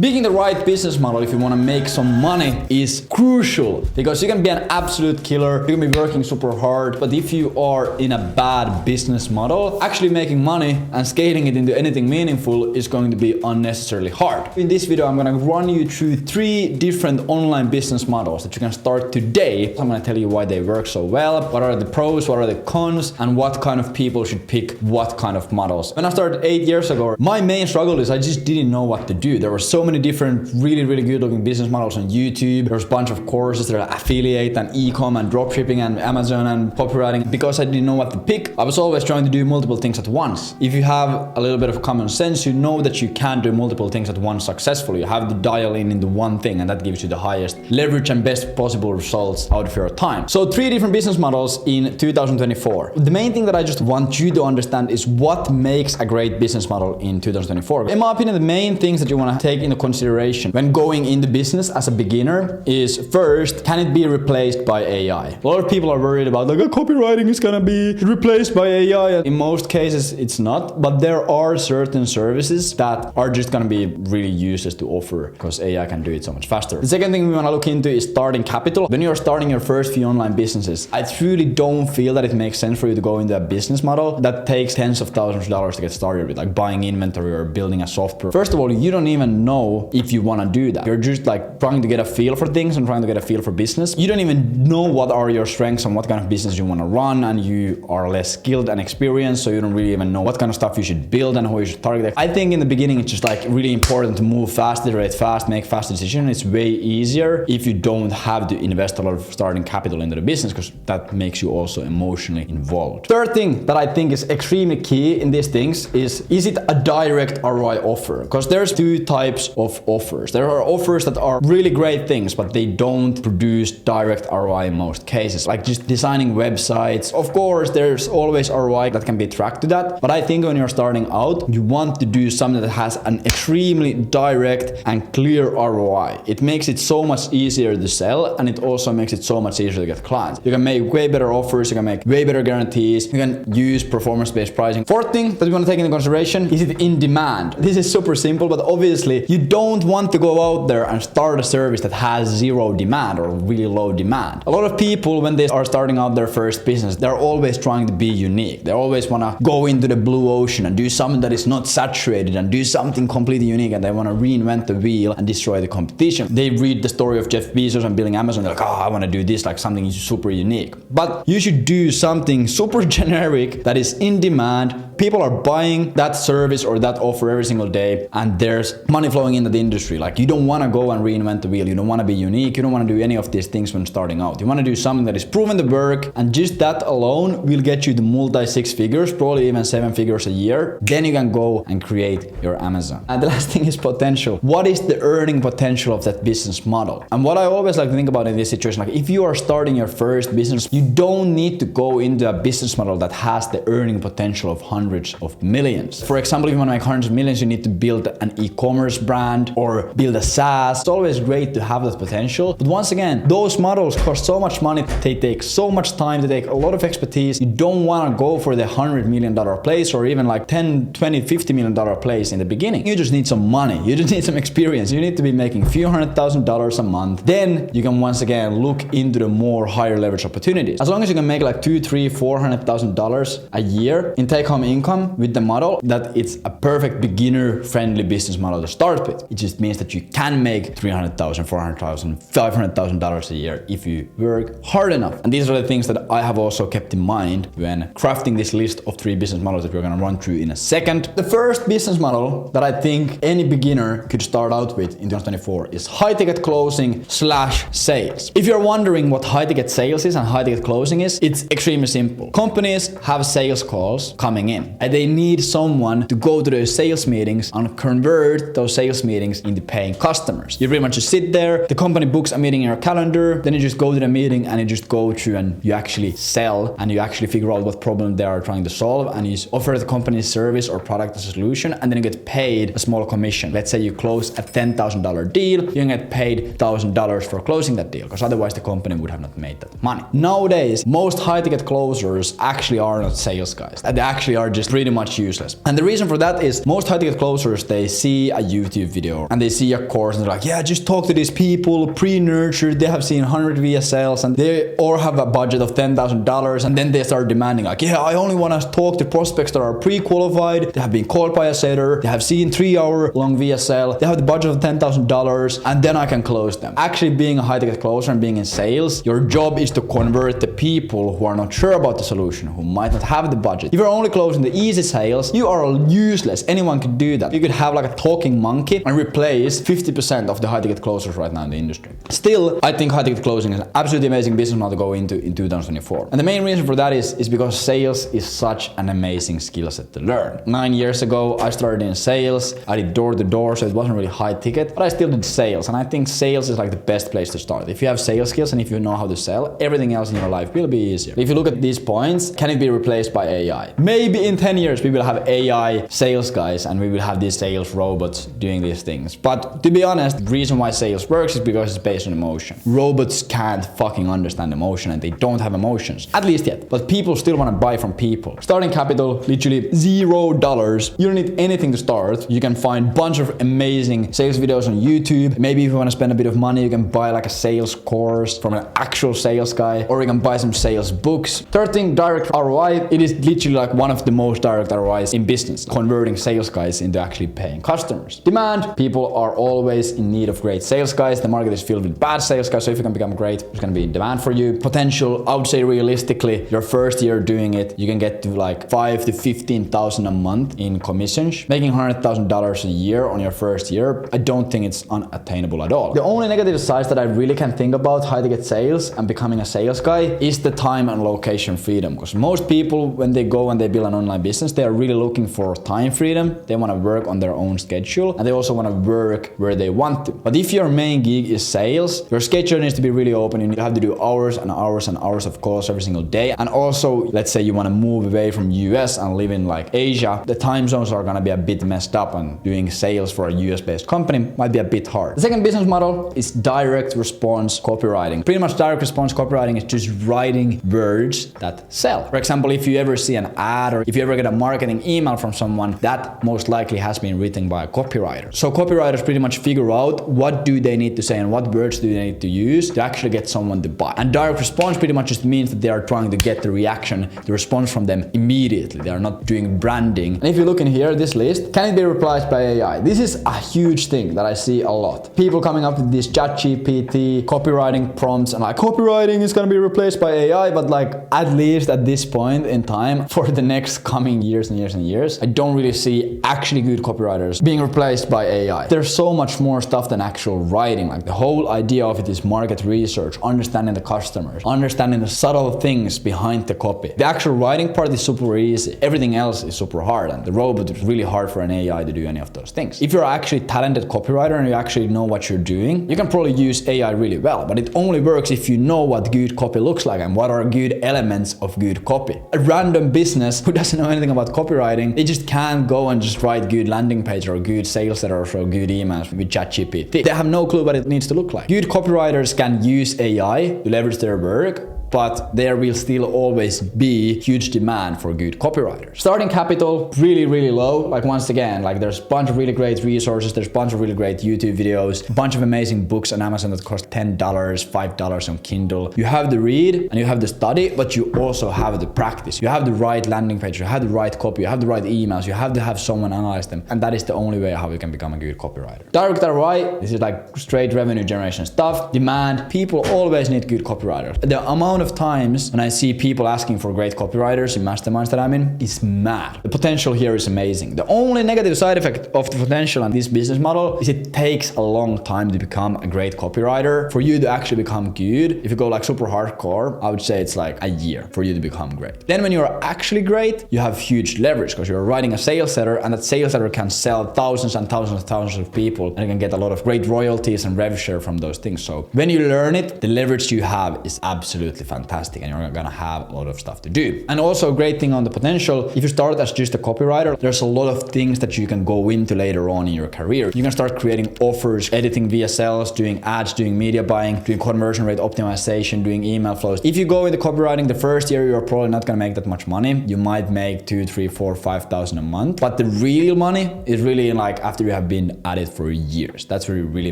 Picking the right business model if you want to make some money is crucial, because you can be an absolute killer, you can be working super hard, but if you are in a bad business model, actually making money and scaling it into anything meaningful is going to be unnecessarily hard. In this video, I'm going to run you through 3 different online business models that you can start today. I'm going to tell you why they work so well, what are the pros, what are the cons, and what kind of people should pick what kind of models. When I started 8 years ago, my main struggle is I just didn't know what to do. There were so many different really good looking business models on YouTube. There's a bunch of courses that are affiliate and e-com and dropshipping and Amazon and copywriting. Because I didn't know what to pick, I was always trying to do multiple things at once. If you have a little bit of common sense, you know that you can do multiple things at once successfully. You have to dial in into one thing, and that gives you the highest leverage and best possible results out of your time. So 3 different business models in 2024. The main thing that I just want you to understand is what makes a great business model in 2024. In my opinion, the main things that you want to take into consideration when going into business as a beginner is, first, can it be replaced by AI? A lot of people are worried about copywriting is gonna be replaced by AI. In most cases, it's not, but there are certain services that are just gonna be really useless to offer because AI can do it so much faster. The second thing we wanna look into is starting capital. When you're starting your first few online businesses, I truly don't feel that it makes sense for you to go into a business model that takes tens of thousands of dollars to get started with, like buying inventory or building a software. First of all, you don't even know if you want to do that. You're just trying to get a feel for things and trying to get a feel for business. You don't even know what are your strengths and what kind of business you want to run, and you are less skilled and experienced, so you don't really even know what kind of stuff you should build and who you should target. I think in the beginning it's just really important to move fast, iterate fast, make fast decisions. It's way easier if you don't have to invest a lot of starting capital into the business, because that makes you also emotionally involved. Third thing that I think is extremely key in these things is it a direct ROI offer? Because there's 2 types of offers. There are offers that are really great things, but they don't produce direct ROI in most cases, like just designing websites. Of course, there's always ROI that can be tracked to that, but I think when you're starting out, you want to do something that has an extremely direct and clear ROI. It makes it so much easier to sell, and it also makes it so much easier to get clients. You can make way better offers, you can make way better guarantees, you can use performance-based pricing. Fourth thing that you want to take into consideration is it in demand. This is super simple, but obviously you don't want to go out there and start a service that has 0 demand or really low demand. A lot of people, when they are starting out their first business, they're always trying to be unique. They always want to go into the blue ocean and do something that is not saturated and do something completely unique, and they want to reinvent the wheel and destroy the competition. They read the story of Jeff Bezos and building Amazon, they're like, I want to do this, something super unique. But you should do something super generic that is in demand. People are buying that service or that offer every single day, and there's money flowing into the industry. You don't want to go and reinvent the wheel. You don't want to be unique. You don't want to do any of these things when starting out. You want to do something that is proven to work, and just that alone will get you to multi-6 figures, probably even 7 figures a year. Then you can go and create your Amazon. And the last thing is potential. What is the earning potential of that business model? And what I always like to think about in this situation, if you are starting your first business, you don't need to go into a business model that has the earning potential of hundreds of millions. For example, if you want to make hundreds of millions, you need to build an e-commerce brand or build a SaaS. It's always great to have that potential. But once again, those models cost so much money, they take so much time, they take a lot of expertise. You don't want to go for the $100 million place or even 10, 20, $50 million place in the beginning. You just need some money. You just need some experience. You need to be making a few $100,000 a month. Then you can once again look into the more higher leverage opportunities. As long as you can make $200,000, $300,000, $400,000 a year in take-home income with the model, that it's a perfect beginner-friendly business model to start with. It just means that you can make $300,000, $400,000, $500,000 a year if you work hard enough. And these are the things that I have also kept in mind when crafting this list of 3 business models that we're going to run through in a second. The first business model that I think any beginner could start out with in 2024 is high-ticket closing / sales. If you're wondering what high-ticket sales is and high-ticket closing is, it's extremely simple. Companies have sales calls coming in, and they need someone to go to those sales meetings and convert those sales meetings into paying customers. You pretty much just sit there, the company books a meeting in your calendar, then you just go to the meeting and you just go through and you actually sell and you actually figure out what problem they are trying to solve, and you offer the company service or product as a solution, and then you get paid a small commission. Let's say you close a $10,000 deal, you can get paid $1,000 for closing that deal, because otherwise the company would have not made that money. Nowadays, most high-ticket closers actually are not sales guys. They actually are just pretty much useless. And the reason for that is most high ticket closers, they see a YouTube video and they see a course and they're like, yeah, just talk to these people, pre-nurtured, they have seen 100 VSLs and they all have a budget of $10,000, and then they start demanding like, yeah, I only want to talk to prospects that are pre-qualified, they have been called by a seller, they have seen 3-hour long VSL, they have the budget of $10,000, and then I can close them. Actually, being a high ticket closer and being in sales, your job is to convert the people who are not sure about the solution, who might not have the budget. If you're only closing the easy sales, you are useless. Anyone could do that. You could have like a talking monkey and replace 50% of the high ticket closers right now in the industry. Still, I think high ticket closing is an absolutely amazing business model to go into in 2024. And the main reason for that is because sales is such an amazing skill set to learn. 9 years ago, I started in sales. I did door to door, so it wasn't really high ticket, but I still did sales. And I think sales is like the best place to start. If you have sales skills and if you know how to sell, everything else in your life will be easier. If you look at these points, can it be replaced by AI? Maybe in 10 years we will have AI sales guys and we will have these sales robots doing these things. But to be honest, the reason why sales works is because it's based on emotion. Robots can't fucking understand emotion and they don't have emotions, at least yet. But people still want to buy from people. Starting capital, literally $0. You don't need anything to start. You can find a bunch of amazing sales videos on YouTube. Maybe if you want to spend a bit of money, you can buy like a sales course from an actual sales guy, or you can buy some sales books. Third thing, direct ROI. It is literally like one of the most direct ROIs in business, converting sales guys into actually paying customers. Demand. People are always in need of great sales guys. The market is filled with bad sales guys, so if you can become great, there's going to be demand for you. Potential, I would say realistically, your first year doing it, you can get to like 5 to 15,000 a month in commissions. Making $100,000 a year on your first year, I don't think it's unattainable at all. The only negative sides that I really can think about how to get sales and becoming a sales guy is the time and location freedom. Because most people, when they go and they build an online business, they are really looking for time freedom. They want to work on their own schedule and they also want to work where they want to. But if your main gig is sales, your schedule needs to be really open. You have to do hours and hours and hours of calls every single day. And also, let's say you want to move away from US and live in like Asia, the time zones are going to be a bit messed up, and doing sales for a US based company might be a bit hard. The second business model is direct response copywriting. Pretty much direct response copywriting is just writing words that sell. For example, if you ever see an ad or if you ever get a marketing email from someone, that most likely has been written by a copywriter. So copywriters pretty much figure out what do they need to say and what words do they need to use to actually get someone to buy. And direct response pretty much just means that they are trying to get the reaction, the response from them immediately. They are not doing branding. And if you look in here, this list, can it be replaced by AI? This is a huge thing that I see a lot. People coming up with these ChatGPT copywriting prompts and like, copywriting is going to be replaced by AI, but like at least at this point in time for the next coming years and years and years, I don't really see actually good copywriters being replaced by AI. There's so much more stuff than actual writing. Like the whole idea of it is market research, understanding the customers, understanding the subtle things behind the copy. The actual writing part is super easy. Everything else is super hard, and the robot is really hard for an AI to do any of those things. If you're actually a talented copywriter and you actually know what you're doing, you can probably use AI really well, but it only works if you know what good copy looks like and what are good elements of good copy. A random business who doesn't know anything about copywriting, they just can't go and just write good landing page or good sales letters or good emails with ChatGPT. They have no clue what it needs to look like. Good copywriters can use AI to leverage their work, but there will still always be huge demand for good copywriters. Starting capital, really, really low. Like once again, like there's a bunch of really great resources, there's a bunch of really great YouTube videos, a bunch of amazing books on Amazon that cost $10, $5 on Kindle. You have the read and you have the study, but you also have the practice. You have the right landing page, you have the right copy, you have the right emails, you have to have someone analyze them. And that is the only way how you can become a good copywriter. Direct ROI, this is like straight revenue generation stuff. Demand, people always need good copywriters. The amount of times when I see people asking for great copywriters in masterminds that I'm in is mad. The potential here is amazing. The only negative side effect of the potential and this business model is it takes a long time to become a great copywriter. For you to actually become good, if you go like super hardcore, I would say it's like a year for you to become great. Then when you're actually great, you have huge leverage because you're writing a sales letter, and that sales letter can sell thousands and thousands and thousands of people, and you can get a lot of great royalties and rev share from those things. So when you learn it, the leverage you have is absolutely fantastic and you're gonna have a lot of stuff to do. And also a great thing on the potential, if you start as just a copywriter, there's a lot of things that you can go into later on in your career. You can start creating offers, editing VSLs, doing ads, doing media buying, doing conversion rate optimization, doing email flows. If you go into copywriting the first year, you're probably not gonna make that much money. You might make 2, 3, 4, 5,000 a month, but the real money is really like after you have been at it for years. That's where you really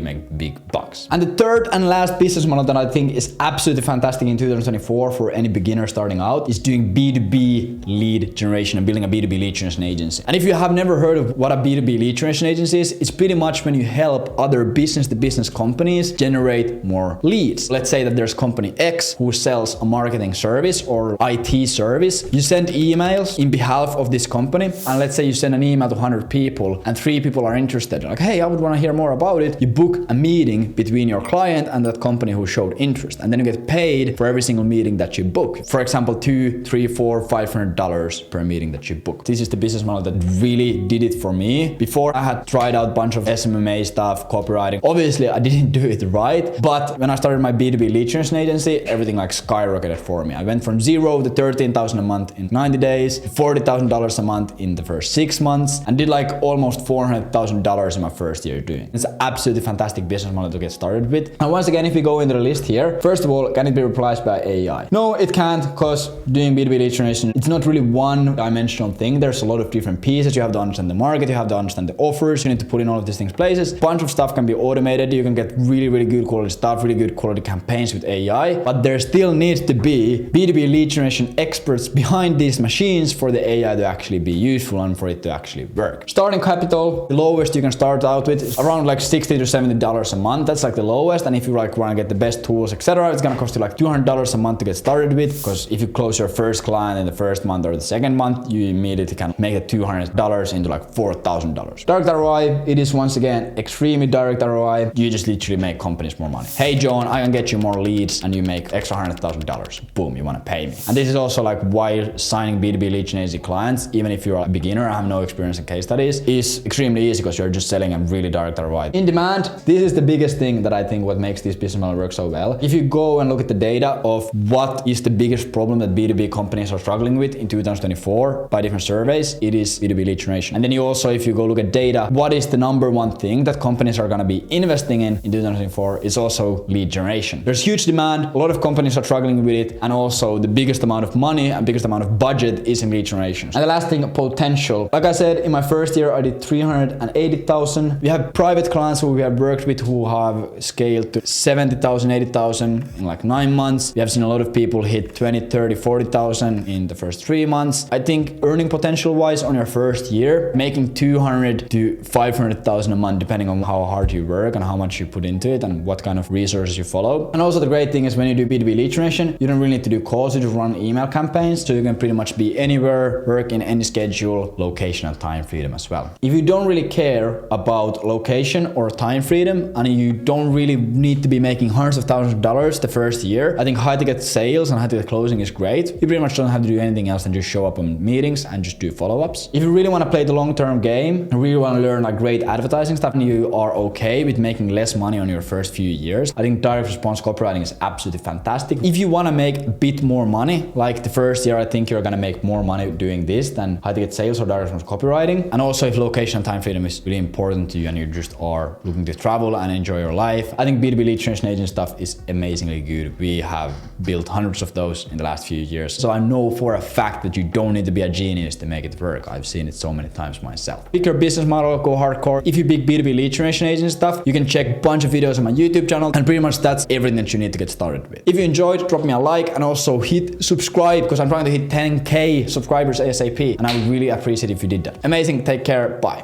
make big bucks. And the third and last business model that I think is absolutely fantastic in 2024 for any beginner starting out is doing B2B lead generation and building a B2B lead generation agency. And if you have never heard of what a B2B lead generation agency is, it's pretty much when you help other business-to-business companies generate more leads. Let's say that there's company X who sells a marketing service or IT service. You send emails in behalf of this company, and let's say you send an email to 100 people and 3 people are interested. You're like, hey, I would want to hear more about it. You book a meeting between your client and that company who showed interest, and then you get paid for every single meeting that you book. For example, $2, $3, $4, $500 per meeting that you book. This is the business model that really did it for me. Before I had tried out a bunch of SMMA stuff, copywriting. Obviously, I didn't do it right, but when I started my B2B lead generation agency, everything like skyrocketed for me. I went from 0 to 13,000 a month in 90 days, $40,000 a month in the first 6 months, and did like almost $400,000 in my first year doing it. It's an absolutely fantastic business model to get started with. And once again, if we go into the list here, first of all, can it be replaced by AI? No, it can't, because doing B2B lead generation, it's not really one dimensional thing. There's a lot of different pieces. You have to understand the market, you have to understand the offers, you need to put in all of these things in places. A bunch of stuff can be automated. You can get really, really good quality stuff, really good quality campaigns with AI, but there still needs to be B2B lead generation experts behind these machines for the AI to actually be useful and for it to actually work. Starting capital, the lowest you can start out with is around like $60 to $70 a month. That's like the lowest. And if you like want to get the best tools, etc., it's gonna cost you like $200 a month to get started with, because if you close your first client in the first month or the second month, you immediately can make the $200 into like $4,000. Direct ROI, it is once again extremely direct ROI. You just literally make companies more money. Hey John, I can get you more leads and you make extra $100,000. Boom, you want to pay me. And this is also like why signing B2B lead generation clients, even if you're a beginner, I have no experience in case studies, is extremely easy because you're just selling a really direct ROI. In demand, this is the biggest thing that I think what makes this business model work so well. If you go and look at the data of what is the biggest problem that B2B companies are struggling with in 2024 by different surveys, it is B2B lead generation. And then you also, if you go look at data, what is the number one thing that companies are going to be investing in 2024 is also lead generation. There's huge demand, a lot of companies are struggling with it, and also the biggest amount of money and biggest amount of budget is in lead generation. And the last thing, potential. Like I said, in my first year I did 380,000. We have private clients who we have worked with who have scaled to 70,000, 80,000 in like 9 months. We have seen a lot of people hit 20, 30, 40,000 in the first 3 months. I think earning potential wise on your first year, making 200 to 500,000 a month depending on how hard you work and how much you put into it and what kind of resources you follow. And also the great thing is when you do B2B lead generation, you don't really need to do calls, you just run email campaigns, so you can pretty much be anywhere, work in any schedule, location and time freedom as well. If you don't really care about location or time freedom and you don't really need to be making hundreds of thousands of dollars the first year, I think high ticket sales and high ticket closing is great. You pretty much don't have to do anything else than just show up on meetings and just do follow-ups. If you really want to play the long-term game and really want to learn like great advertising stuff and you are okay with making less money on your first few years, I think direct response copywriting is absolutely fantastic. If you want to make a bit more money, like the first year, I think you're going to make more money doing this than high ticket sales or direct response copywriting. And also if location and time freedom is really important to you and you just are looking to travel and enjoy your life, I think B2B lead generation agent stuff is amazingly good. We have built hundreds of those in the last few years. So I know for a fact that you don't need to be a genius to make it work. I've seen it so many times myself. Pick your business model, go hardcore. If you pick B2B lead generation agent stuff, you can check a bunch of videos on my YouTube channel, and pretty much that's everything that you need to get started with. If you enjoyed, drop me a like and also hit subscribe because I'm trying to hit 10K subscribers ASAP, and I would really appreciate if you did that. Amazing, take care, bye.